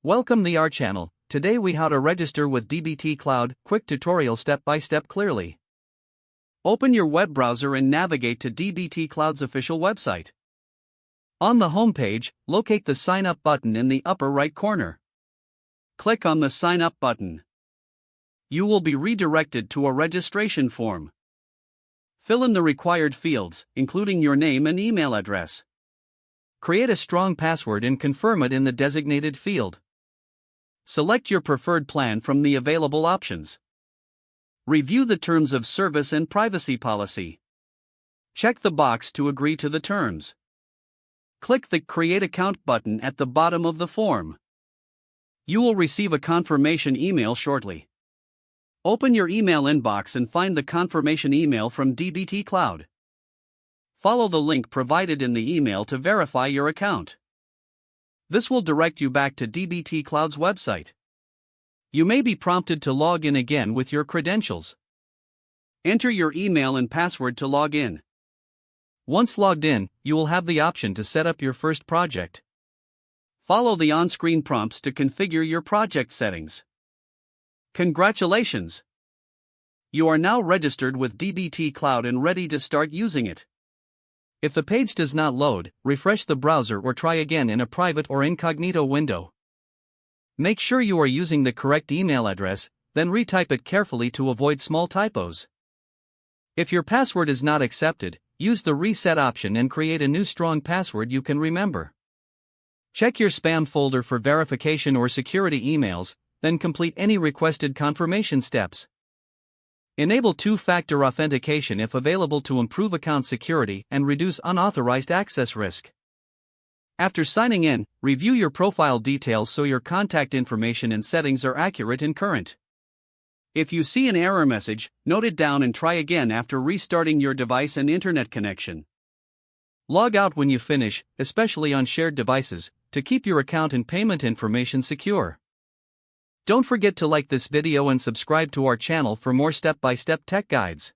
Welcome to our channel. Today we how to register with DBT Cloud, quick tutorial step by step clearly. Open your web browser and navigate to DBT Cloud's official website. On the home page, locate the sign up button in the upper right corner. Click on the sign up button. You will be redirected to a registration form. Fill in the required fields, including your name and email address. Create a strong password and confirm it in the designated field. Select your preferred plan from the available options. Review the terms of service and privacy policy. Check the box to agree to the terms. Click the Create Account button at the bottom of the form. You will receive a confirmation email shortly. Open your email inbox and find the confirmation email from DBT Cloud. Follow the link provided in the email to verify your account. This will direct you back to DBT Cloud's website. You may be prompted to log in again with your credentials. Enter your email and password to log in. Once logged in, you will have the option to set up your first project. Follow the on-screen prompts to configure your project settings. Congratulations! You are now registered with DBT Cloud and ready to start using it. If the page does not load, refresh the browser or try again in a private or incognito window. Make sure you are using the correct email address, then retype it carefully to avoid small typos. If your password is not accepted, use the reset option and create a new strong password you can remember. Check your spam folder for verification or security emails, then complete any requested confirmation steps. Enable two-factor authentication if available to improve account security and reduce unauthorized access risk. After signing in, review your profile details so your contact information and settings are accurate and current. If you see an error message, note it down and try again after restarting your device and internet connection. Log out when you finish, especially on shared devices, to keep your account and payment information secure. Don't forget to like this video and subscribe to our channel for more step-by-step tech guides.